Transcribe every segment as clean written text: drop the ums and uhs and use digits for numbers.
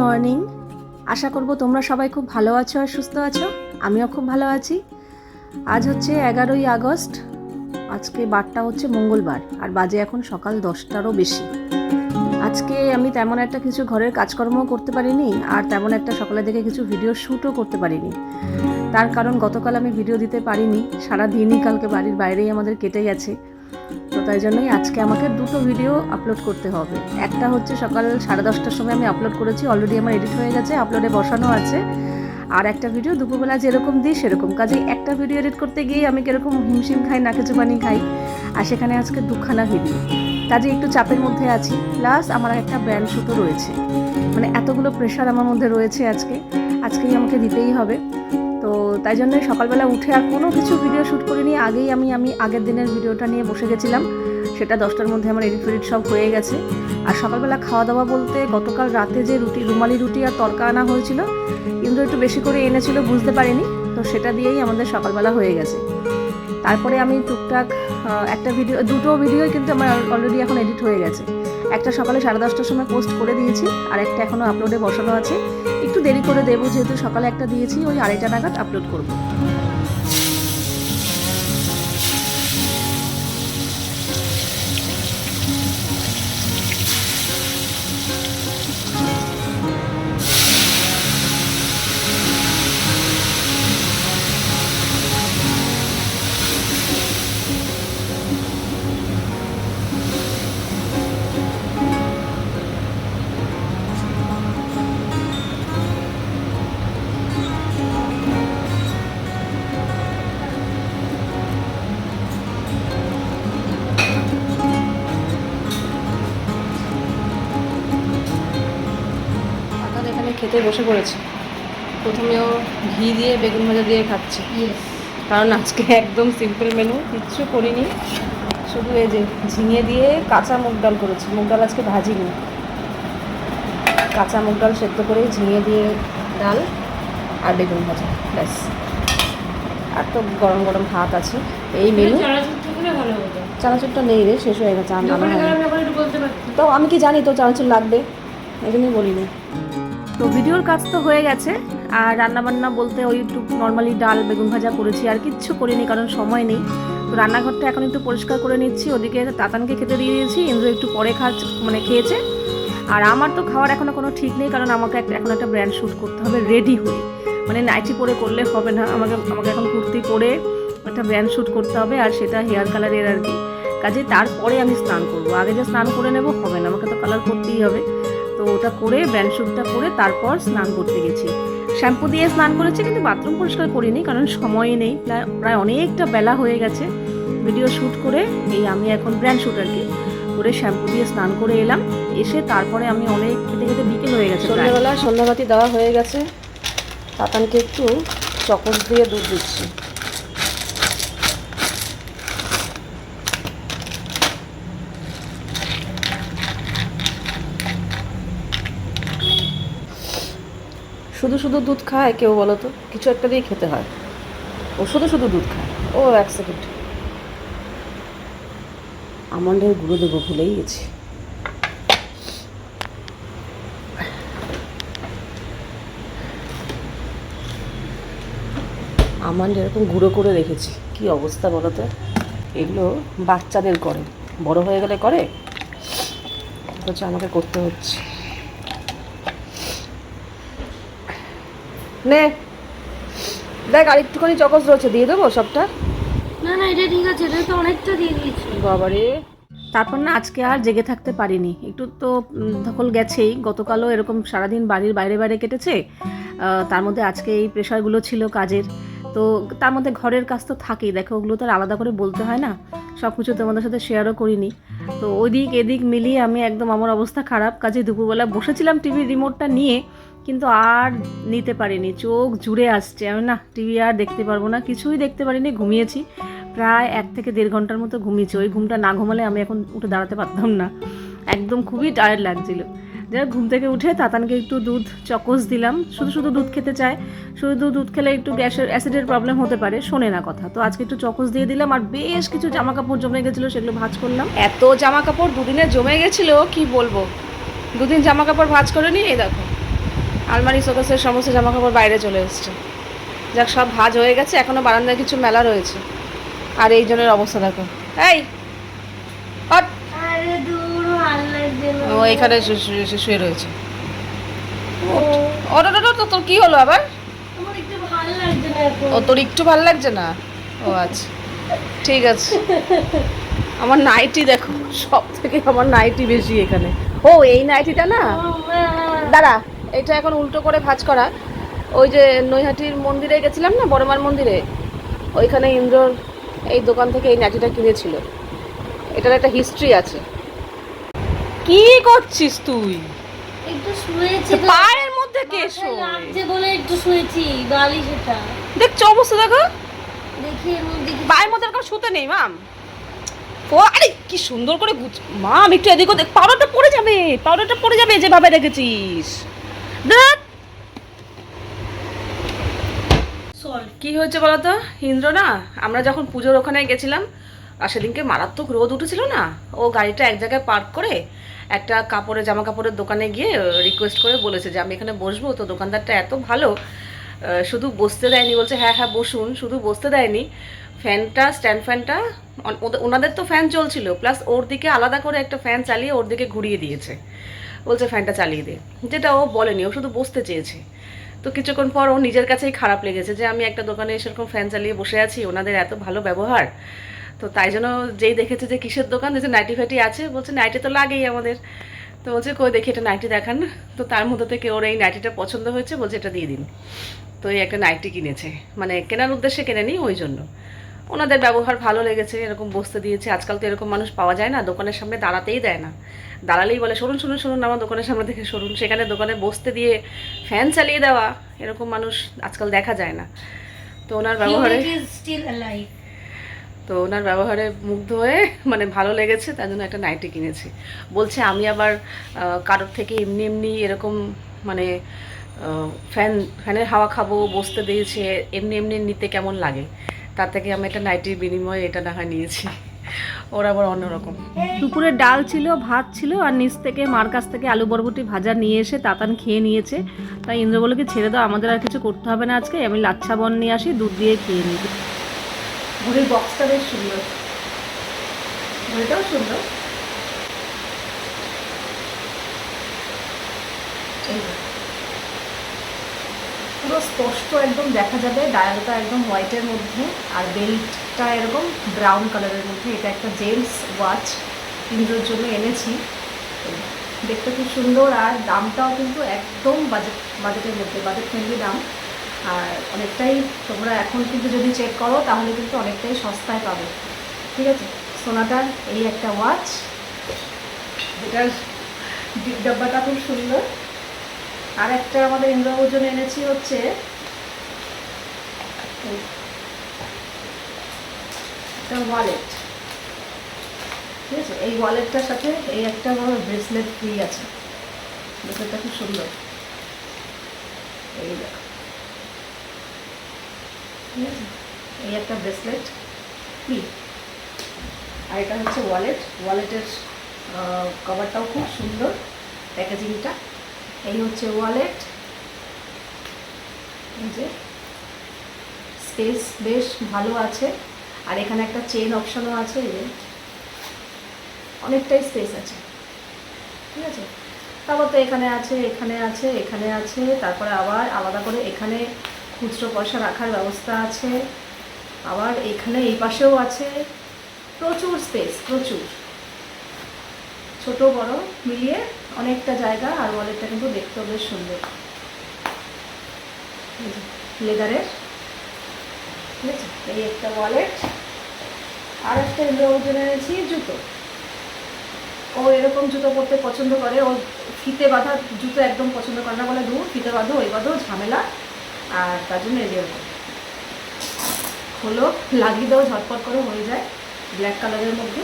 Morning. আশা করব তোমরা সবাই খুব ভালো আছো আর সুস্থ আছো। আমিও খুব ভালো আছি। আজ হচ্ছে 11ই আগস্ট। আজকে বারটা হচ্ছে মঙ্গলবার আর বাজে এখন সকাল 10টারও বেশি। আজকে আমি তেমন একটা কিছু ঘরের কাজকর্ম করতে পারিনি আর তেমন একটা সকালের দিকে কিছু ভিডিও শ্যুটও করতে পারিনি। তার কারণ গতকাল আমি ভিডিও দিতে পারিনি, সারা দিনই কালকে বাড়ির বাইরেই আমাদের কেটে গেছে। তো তাই জন্যই আজকে আমাকে দুটো ভিডিও আপলোড করতে হবে। একটা হচ্ছে সকাল 10:30টার সময় আমি আপলোড করেছি, অলরেডি আমার এডিট হয়ে গেছে, আপলোডে বসানো আছে। আর একটা ভিডিও দুপুরবেলা যেরকম দিই সেরকম। কাজে একটা ভিডিও এডিট করতে গিয়ে আমি কীরকম হিমশিম খাই, নাকেচুবানি খাই। আর সেখানে আজকে দুখানা ভিডিও, কাজে একটু চাপের মধ্যে আছি। প্লাস আমার একটা ব্র্যান্ড শ্যুটও রয়েছে, মানে এতগুলো প্রেশার আমার মধ্যে রয়েছে আজকেই আমাকে দিতেই হবে। তো তাই জন্যই সকালবেলা উঠে আর কোনো কিছু ভিডিও শ্যুট করিনি। আগেই আমি আগের দিনের ভিডিওটা নিয়ে বসে গেছিলাম, সেটা 10টার মধ্যে আমার এডিট সব হয়ে গেছে। আর সকালবেলা খাওয়া দাওয়া বলতে গতকাল রাতে যে রুমালি রুটি আর তরকা আনা হয়েছিল, কিন্তু একটু বেশি করে এনেছিল, বুঝতে পারিনি, তো সেটা দিয়েই আমাদের সকালবেলা হয়ে গেছে। তারপরে আমি টুকটাক দুটো ভিডিওই কিন্তু আমার অলরেডি এখন এডিট হয়ে গেছে। একটা সকালে 10:30টার সময় পোস্ট করে দিয়েছি আর একটা এখনও আপলোডে বসানো আছে। একটু দেরি করে দেবো, যেহেতু সকালে একটা দিয়েছি, ওই 2:30টা নাগাদ আপলোড করব। খেতে বসে পড়েছে। প্রথমেও ঘি দিয়ে বেগুন ভাজা দিয়ে খাচ্ছে, কারণ আজকে একদম সিম্পল মেনু, কিচ্ছু করিনি। শুধু এই যে ঝিঙে দিয়ে কাঁচা মুগ ডাল করেছি। মুগ ডাল আজকে ভাজিনি, কাঁচা মুগ ডাল সেদ্ধ করে ঝিঙে দিয়ে ডাল আর বেগুন ভাজা, ব্যাস। আর তো গরম গরম ভাত আছে। এই মেনু। চানাচুরটা নেই রে, শেষ হয়ে গেছে। তো আমি কি জানি তো চানাচুর লাগবে, এই জন্যই বলিনি। তো ভিডিওর কাজ তো হয়ে গেছে, আর রান্নাবান্না বলতে ওই একটু নর্মালি ডাল বেগুন ভাজা করেছি, আর কিচ্ছু করিনি কারণ সময় নেই। তো রান্নাঘরটা এখন একটু পরিষ্কার করে নিচ্ছি। ওদিকে তাতানকে খেতে দিয়ে দিয়েছি, ইন্দ্র একটু পরে খেয়েছে। আর আমার তো খাওয়ার এখনও কোনো ঠিক নেই, কারণ আমাকে এখন একটা ব্র্যান্ড শ্যুট করতে হবে রেডি হয়ে, মানে নাইটি পরে করলে হবে না, আমাকে এখন কুর্তি পরে একটা ব্র্যান্ড শ্যুট করতে হবে, আর সেটা হেয়ার কালারের আর কি। কাজে তারপরে আমি স্নান করব, আগে যে স্নান করে নেব হবে না, আমাকে তো কালার করতেই হবে। তো ওটা করে ব্র্যান্ড শ্যুটটা করে তারপর স্নান করতে গেছি। শ্যাম্পু দিয়ে স্নান করেছি, কিন্তু বাথরুম পরিষ্কার করিনি, কারণ সময় নেই। প্রায় অনেকটা বেলা হয়ে গেছে। ভিডিও শ্যুট করে আমি এখন ব্র্যান্ড শ্যুট আর কি করে শ্যাম্পু দিয়ে স্নান করে এলাম। এসে তারপরে আমি অনেক খেতে খেতে বিকেল হয়ে গেছে। সন্ধ্যাবেলা সন্ধ্যাবাতি দেওয়া হয়ে গেছে। তাতানকে একটু চকোস দিয়ে দুধ দিচ্ছি। শুধু শুধু দুধ খায় কেউ, বলো তো? কিছু একটা দিয়ে খেতে হয়। ও শুধু শুধু দুধ খায়। ও এক সেকেন্ড, আমন্ডের গুঁড়ো দেবো, ভুলেই গেছি। আমন্ড এরকম গুঁড়ো করে রেখেছি, কি অবস্থা বলো তো? এগুলো বাচ্চাদের করে, বড় হয়ে গেলে করে, হচ্ছে আমাকে করতে হচ্ছে। নে দেখ, আর একটুখানি চকস রয়েছে, দিয়ে দেবো সবটা? না এটা ঠিক আছে, এটা তো অনেকটা দিয়ে দিয়েছি বাবারে। তারপর না আজকে আর জেগে থাকতে পারিনি, একটু তো ধকল গেছেই। গতকালও এরকম সারাদিন বাড়ির বাইরে কেটেছে, তার মধ্যে আজকে এই প্রেশারগুলো ছিল কাজের। তো তার মধ্যে ঘরের কাজ তো থাকেই, দেখো ওগুলো তো আর আলাদা করে বলতে হয় না, সব কিছু তোমাদের সাথে শেয়ারও করিনি। তো ওদিক এদিক মিলিয়ে আমি একদম, আমার অবস্থা খারাপ। কাজে দুপুরবেলা বসেছিলাম টিভির রিমোটটা নিয়ে, কিন্তু আর নিতে পারিনি, চোখ জুড়ে আসছে। আমি না টিভি আর দেখতে পারবো না, কিছুই দেখতে পারিনি, ঘুমিয়েছি। প্রায় 1 থেকে 1.5 ঘন্টার মতো ঘুমিয়েছি। ওই ঘুমটা না ঘুমালে আমি এখন উঠে দাঁড়াতে পারতাম না, একদম খুবই টায়ার্ড লাগছিল। যাই ঘুম থেকে উঠে তাতানকে একটু দুধ চকোস দিলাম। শুধু দুধ খেতে চায়, শুধু দুধ খেলে একটু অ্যাসিডের প্রবলেম হতে পারে, শোনে না কথা। তো আজকে একটু চকোস দিয়ে দিলাম। আর বেশ কিছু জামা কাপড় জমে গেছিলো, সেগুলো ভাঁজ করলাম। এত জামা কাপড় দুদিনে জমে গেছিলো কি বলবো। 2 দিন জামা কাপড় ভাঁজ করে নিয়ে এই দেখো আলমারি শোকেসের সমস্ত জামা কাপড় বাইরে চলে এসছে। যাক, সব ভাঁজ হয়ে গেছে, এখনো বারান্দায় কিছু মেলা রয়েছে। আর এই জনের অবস্থা দেখো। এই হট! আরে দূর, ভালো লাগছে না। ও এখানে শুয়ে রয়েছে। ওটা তোর কি হলো আবার? আমার একটু ভালো লাগছে না এখন। ও তোর একটু ভালো লাগছে না? ও আচ্ছা, ঠিক আছে। আমার নাইটি দেখো, সব থেকে আমার নাইটি বেশি এখানে। ও এই নাইটিটা না, দাঁড়া, এটা এখন উল্টো করে ভাঁজ করা। ওই যে নৈহাটির মন্দিরে গেছিলাম না, বড়মার মন্দিরে, ওইখানে ইন্দ্রর এই দোকান থেকে এই নাইটিটা কিনেছিল। এটার একটা হিস্ট্রি আছে। কি করছিস তুই? একটু শুয়েছি তো তো, পায়ের মধ্যে কে মাথায় শোয়? লাগছে বলে একটু শুয়েছি, বালি সেটা। দেখছো অবস্থা দেখো, দেখি এর মধ্যে কি। পায়ের মধ্যে আর শুতে নেই মাম। ও আরে কি সুন্দর করে গুছ মাম, একটু এদিকে দেখ, পাউডারটা পড়ে যাবে, পাউডারটা পড়ে যাবে যেভাবে রেখেছিস। দেখ সরি। কি হয়েছে বলতো ইন্দ্র না, আমরা যখন পুজোর ওখানে গেছিলাম আর সেদিনকে মারাত্মক রোদ উঠেছিল না, ও গাড়িটা এক জায়গায় পার্ক করে একটা জামা কাপড়ের দোকানে গিয়ে রিকোয়েস্ট করে বলেছে যে আমি এখানে বসবো। তো দোকানদারটা এত ভালো, শুধু বসতে দেয়নি, বলছে হ্যাঁ হ্যাঁ বসুন, শুধু বসতে দেয়নি, ফ্যানটা, স্ট্যান্ড ফ্যানটা, ওনাদের তো ফ্যান চলছিল, প্লাস ওর দিকে আলাদা করে একটা ফ্যান চালিয়ে ওর দিকে ঘুরিয়ে দিয়েছে। বলছে ফ্যানটা চালিয়ে দে, যেটা ও বলেনি, ও শুধু বসতে চেয়েছে। তো কিছুক্ষণ পর ও নিজের কাছেই খারাপ লেগেছে যে আমি একটা দোকানে সেরকম ফ্যান চালিয়ে বসে আছি, ওনাদের এত ভালো ব্যবহার। তো তাই জন্য যেই দেখেছে যে কিসের দোকান, যে নাইটি ফাইটি আছে, বলছে নাইটি তো লাগেই আমাদের। তো বলছে কই দেখি এটা নাইটি দেখান। তো তার মধ্যে থেকে ওর এই নাইটিটা পছন্দ হয়েছে, বলছে এটা দিয়ে দিন। তো এই একটা নাইটি কিনেছে, মানে কেনার উদ্দেশ্যে কেনেনি, ওই জন্য। ওনাদের ব্যবহার ভালো লেগেছে, এরকম বসতে দিয়েছে। আজকাল তো এরকম মানুষ পাওয়া যায় না, দোকানের সামনে দাঁড়াতেই দেয় না, দাঁড়ালেই বলে সরুন সরুন সরুন আমার দোকানের সামনে থেকে সরুন। সেখানে দোকানে বসতে দিয়ে ফ্যান চালিয়ে দেওয়া, এরকম মানুষ আজকাল দেখা যায় না। তো ওনার ব্যবহারে স্টিল অ্যালাইভ। তো ওনার ব্যবহারে মুগ্ধ হয়ে মানে ভালো লেগেছে, তার জন্য একটা নাইটি কিনেছি। বলছে আমি আবার কারোর থেকে এমনি এমনি এরকম মানে ফ্যানের হাওয়া খাবো, বসতে দিয়েছে, এমনি এমনি নিতে কেমন লাগে, তার থেকে আমি একটা নাইটির বিনিময়ে এটা না হয় নিয়েছি। ওরা আবার অন্যরকম। দুপুরে ডাল ছিল, ভাত ছিল, আর নিচ থেকে মার কাছ থেকে আলু বরবটি ভাজা নিয়ে এসে তাতান খেয়ে নিয়েছে। তাই ইন্দ্র বলে কি ছেড়ে দাও, আমাদের আর কিছু করতে হবে না আজকে, আমি লাচ্ছা বন নিয়ে আসি, দুধ দিয়ে খেয়ে নিই। ঘড়ির বক্সটা বেশ সুন্দর, ঘড়িটাও সুন্দর। পুরো স্পষ্ট একদম দেখা যাবে, ডায়ালটা একদম হোয়াইটের মধ্যে, আর বেল্টটা এরকম ব্রাউন কালারের মধ্যে। এটা একটা জেমস ওয়াচ ইন্দ্রর জন্য এনেছি, দেখতে খুব সুন্দর, আর দামটাও কিন্তু একদম বাজেটের মধ্যে, বাজেট ফ্রেন্ডলি দাম। আর অনেকটাই, তোমরা এখন কিন্তু যদি চেক করো তাহলে কিন্তু অনেকটাই সস্তায় পাবে। ঠিক আছে, সোনাটার এই একটা ওয়াচ, এটার ডিব্বাটা খুব সুন্দর। আর একটা আমাদের ইন্দ্রবাবুর জন্য এনেছি হচ্ছে একটা ওয়ালেট। ঠিক আছে, এই ওয়ালেটটার সাথে এই একটা বড় ব্রেসলেট ফ্রি আছে। ব্রেসলেটটা খুব সুন্দর, এই দেখো। ঠিক আছে, এই একটা ব্রেসলেট ফ্রি। আর এটা হচ্ছে ওয়ালেট, ওয়ালেটের কভারটাও খুব সুন্দর, প্যাকেজিংটা। এই হচ্ছে ওয়ালেট, এই যে স্পেস বেশ ভালো আছে, আর এখানে একটা চেন অপশনও আছে, এই যে অনেকটাই স্পেস আছে। ঠিক আছে, তারপর তো এখানে আছে, এখানে আছে, এখানে আছে, তারপরে আবার আলাদা করে এখানে খুচরো পয়সা রাখার ব্যবস্থা আছে, আবার এখানে এই পাশেও আছে। প্রচুর স্পেস, প্রচুর, ছোট বড় মিলিয়ে অনেকটা জায়গা। আর ওয়ালেটটা কিন্তু দেখতেও বেশ সুন্দর, লেদারের। ঠিক আছে, এই একটা ওয়ালেট। আর একটা ইন্দ্রবাবুর এনেছি জুতো। ও এরকম জুতো পরতে পছন্দ করে, ও ফিতে বাঁধা জুতো একদম পছন্দ করে না, বলে দূর ফিতে বাঁধো, ওই বাঁধো, ঝামেলা। আর তার জন্য এদের খোলো, লাগিয়ে দাও, ঝটপট করে হয়ে যায়, ব্ল্যাক কালারের মধ্যে।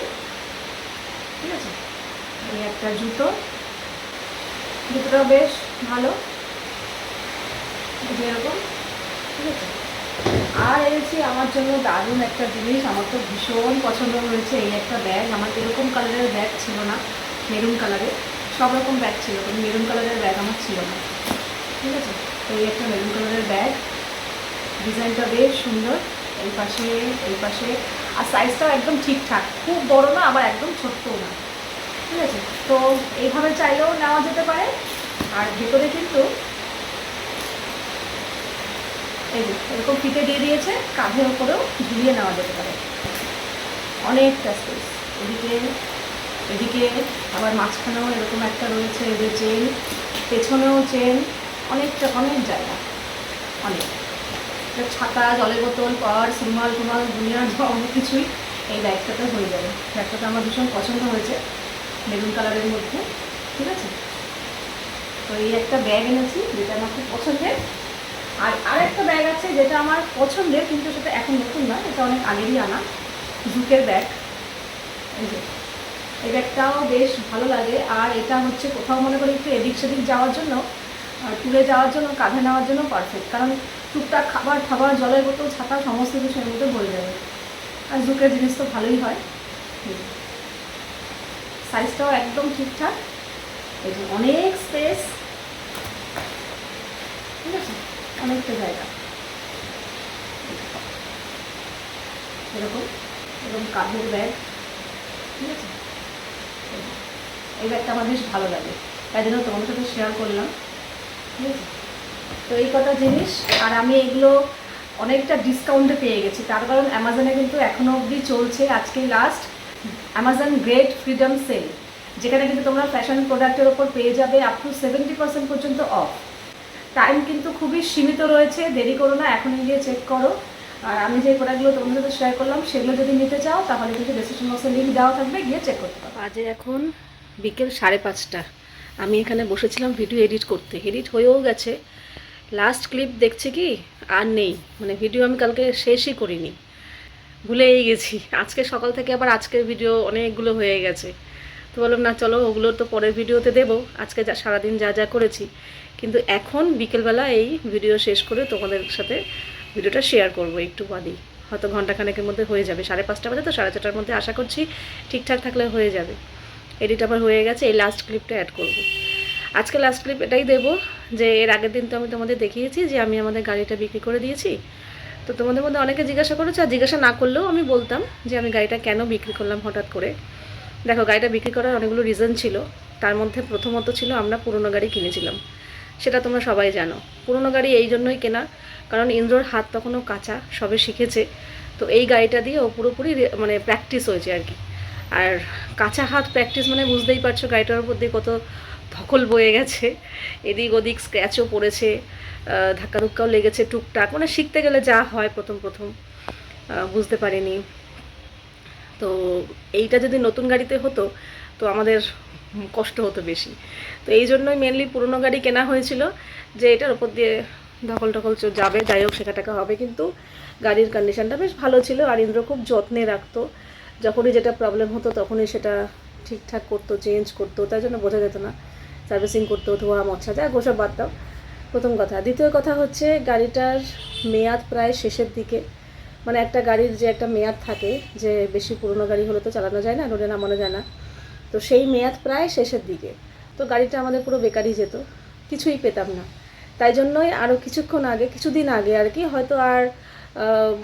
ঠিক আছে, এই একটা জুতো, জুতোটা বেশ ভালো, যেরকম। ঠিক আছে, আর এনেছি আমার জন্য দারুণ একটা জিনিস, আমার তো ভীষণ পছন্দ হয়েছে, এই একটা ব্যাগ। আমার এরকম কালারের ব্যাগ ছিল না, মেরুন কালারের, সব রকম ব্যাগ ছিল, কিন্তু মেরুন কালারের ব্যাগ আমার ছিল না। ঠিক আছে। তো এই একটা মেরুন কালারের ব্যাগ, ডিজাইনটা বেশ সুন্দর, এই পাশে আর সাইজটাও একদম ঠিকঠাক, খুব বড় না আবার একদম ছোট্টও না, ঠিক আছে। তো এইভাবে চাইলেও নেওয়া যেতে পারে। আর ভেতরে কিন্তু এই যে এরকম ফিতে দিয়ে দিয়েছে, কাঁধের ওপরেও ঝুলিয়ে নেওয়া যেতে পারে, অনেকটা স্পেস। এদিকে আবার মাঝখানেও এরকম একটা রয়েছে, এই যে চেন, পেছনেও চেন, অনেক জায়গা, অনেক। ছাতা, জলের বোতল, পার্স, রুমাল দুনিয়ার অনেক কিছুই এই ব্যাগটাতে হয়ে যাবে। ব্যাগটাতে আমার ভীষণ পছন্দ হয়েছে, মেরুন কালারের মধ্যে, ঠিক আছে। তো এই একটা ব্যাগ এনেছি যেটা আমার খুব পছন্দের। আর একটা ব্যাগ আছে যেটা আমার পছন্দের, কিন্তু সেটা এখন নতুন না, এটা অনেক আগেরই আনা, জুকের ব্যাগ। এই যে এই ব্যাগটাও বেশ ভালো লাগে। আর এটা হচ্ছে কোথাও মনে করি একটু এদিক সেদিক যাওয়ার জন্য, ট্যুরে যাওয়ার জন্য, কাঁধে নেওয়ার জন্য পারফেক্ট, কারণ টুকটাক খাবার, জলের বোতল, ছাতা সমস্ত কিছু এর মধ্যে ভরে যাবে। আর জুকের জিনিস তো ভালোই হয়। সাইজটাও একদম ঠিকঠাক, এই যে অনেক স্পেস, ঠিক আছে, অনেকটা জায়গা। এরকম কাঁধের ব্যাগ, ঠিক আছে। এই ব্যাগটা আমার বেশ ভালো লাগে, তাই জন্য তোমাদের সাথে শেয়ার করলাম, ঠিক আছে। তো এই কটা জিনিস, আর আমি এগুলো অনেকটা ডিসকাউন্টে পেয়ে গেছি, তার কারণ অ্যামাজনে কিন্তু এখনও অবধি চলছে, আজকে last Amazon great freedom sale, যেখানে কিন্তু তোমরা ফ্যাশন প্রোডাক্টের ওপর পেয়ে যাবে আপ টু 70% পর্যন্ত অফ। টাইম কিন্তু খুবই সীমিত রয়েছে, দেরি করো না, এখনই গিয়ে চেক করো। আর আমি যে প্রোডাক্টগুলো তোমাদের সাথে শেয়ার করলাম সেগুলো যদি নিতে চাও তাহলে কিন্তু ডেসক্রিপশন বক্সে লিঙ্ক দেওয়া থাকবে, গিয়ে চেক করতে পারো। আজ এখন বিকেল 5:30, আমি এখানে বসেছিলাম ভিডিও এডিট করতে, এডিট হয়েও গেছে। লাস্ট ক্লিপ দেখছি কি আর নেই, মানে ভিডিও আমি কালকে শেষই করিনি, ভুলেই গেছি। আজকে সকাল থেকে আবার আজকের ভিডিও অনেকগুলো হয়ে গেছে, তো বললাম না চলো ওগুলো তো পরের ভিডিওতে দেবো, আজকে সারাদিন যা করেছি। কিন্তু এখন বিকেলবেলা এই ভিডিও শেষ করে তোমাদের সাথে ভিডিওটা শেয়ার করব একটু বাদেই, হয়তো ঘন্টাখানেকের মধ্যে হয়ে যাবে, 5:30 বাজে তো, 4:30টার মধ্যে আশা করছি ঠিকঠাক থাকলে হয়ে যাবে। এডিট আবার হয়ে গেছে, এই লাস্ট ক্লিপটা অ্যাড করব। আজকে লাস্ট ক্লিপ এটাই দেবো যে এর আগের দিন তো আমি তোমাদের দেখিয়েছি যে আমি আমাদের গাড়িটা বিক্রি করে দিয়েছি। তো তোমাদের মধ্যে অনেকে জিজ্ঞাসা করেছে, আর জিজ্ঞাসা না করলেও আমি বলতাম যে আমি গাড়িটা কেন বিক্রি করলাম হঠাৎ করে। দেখো, গাড়িটা বিক্রি করার অনেকগুলো রিজন ছিল, তার মধ্যে প্রথমত ছিল আমরা পুরনো গাড়ি কিনেছিলাম, সেটা তোমরা সবাই জানো। পুরনো গাড়ি এই জন্যই কেনা, কারণ ইন্দ্রর হাত তখনও কাঁচা, সবে শিখেছে, তো এই গাড়িটা দিয়ে ও পুরোপুরি মানে প্র্যাকটিস হয়েছে আর কি। আর কাঁচা হাত প্র্যাকটিস মানে বুঝতেই পারছো গাড়িটার উপর দিয়ে কত ধকল বয়ে গেছে, এদিক ওদিক স্ক্র্যাচও পড়েছে, ধাক্কা ধুক্কাও লেগেছে টুকটাক, মানে শিখতে গেলে যা হয় প্রথম বুঝতে পারিনি। তো এইটা যদি নতুন গাড়িতে হতো তো আমাদের কষ্ট হতো বেশি, তো এই জন্যই মেনলি পুরনো গাড়ি কেনা হয়েছিল, যে এটার ওপর দিয়ে ধকল যাবে, যাই হোক সেটা টাকা হবে। কিন্তু গাড়ির কন্ডিশনটা বেশ ভালো ছিল, আর ইন্দ্র খুব যত্নে রাখতো, যখনই যেটা প্রবলেম হতো তখনই সেটা ঠিকঠাক করতো, চেঞ্জ করতো, তাই জন্য বোঝা যেত না, সার্ভিসিং করতো, ধোয়া মোছা, যা গোসব বাদ দাও, প্রথম কথা। দ্বিতীয় কথা হচ্ছে গাড়িটার মেয়াদ প্রায় শেষের দিকে, মানে একটা গাড়ির যে একটা মেয়াদ থাকে, যে বেশি পুরনো গাড়ি হলে তো চালানো যায় না, রোডে নামানো যায় না, তো সেই মেয়াদ প্রায় শেষের দিকে। তো গাড়িটা আমাদের পুরো বেকারই যেত, কিছুই পেতাম না। তাই জন্যই আরও কিছুদিন আগে আর কি, হয়তো আর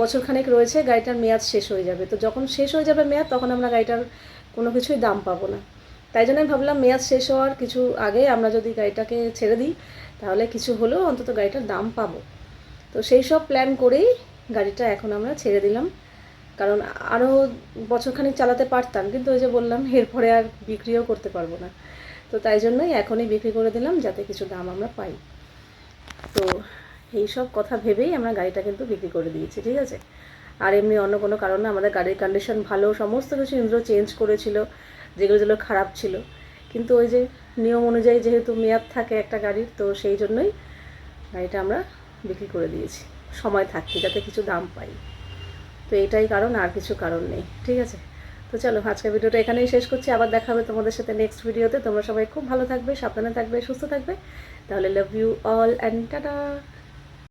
বছরখানেক রয়েছে, গাড়িটার মেয়াদ শেষ হয়ে যাবে। তো যখন শেষ হয়ে যাবে মেয়াদ, তখন আমরা গাড়িটার কোনো কিছুই দাম পাবো না। তাই জন্যই ভাবলাম মেয়াদ শেষ হওয়ার কিছু আগে আমরা যদি গাড়িটাকে ছেড়ে দিই, তাহলে কিছু হলেও অন্তত গাড়িটার দাম পাবো। তো সেই সব প্ল্যান করেই গাড়িটা এখন আমরা ছেড়ে দিলাম, কারণ আরও বছরখানিক চালাতে পারতাম, কিন্তু ওই যে বললাম এরপরে আর বিক্রিও করতে পারবো না, তো তাই জন্যই এখনই বিক্রি করে দিলাম, যাতে কিছু দাম আমরা পাই। তো এই সব কথা ভেবেই আমরা গাড়িটা কিন্তু বিক্রি করে দিয়েছি, ঠিক আছে। আর এমনি অন্য কোনো কারণে আমাদের গাড়ির কন্ডিশন ভালো, সমস্ত কিছু ইন্দ্র চেঞ্জ করেছিল, যেগুলো খারাপ ছিল, কিন্তু ওই যে নিয়ম অনুযায়ী যেহেতু মেয়াদ থাকে একটা গাড়ির, তো সেই জন্যই গাড়িটা আমরা বিক্রি করে দিয়েছি, সময় থাকতে যাতে কিছু দাম পাই। তো এইটাই কারণ, আর কিছু কারণ নেই, ঠিক আছে। তো চলো আজকের ভিডিওটা এখানেই শেষ করছি, আবার দেখা হবে তোমাদের সাথে নেক্সট ভিডিওতে। তোমরা সবাই খুব ভালো থাকবে, সাবধানে থাকবে, সুস্থ থাকবে। তাহলে love you all and tata.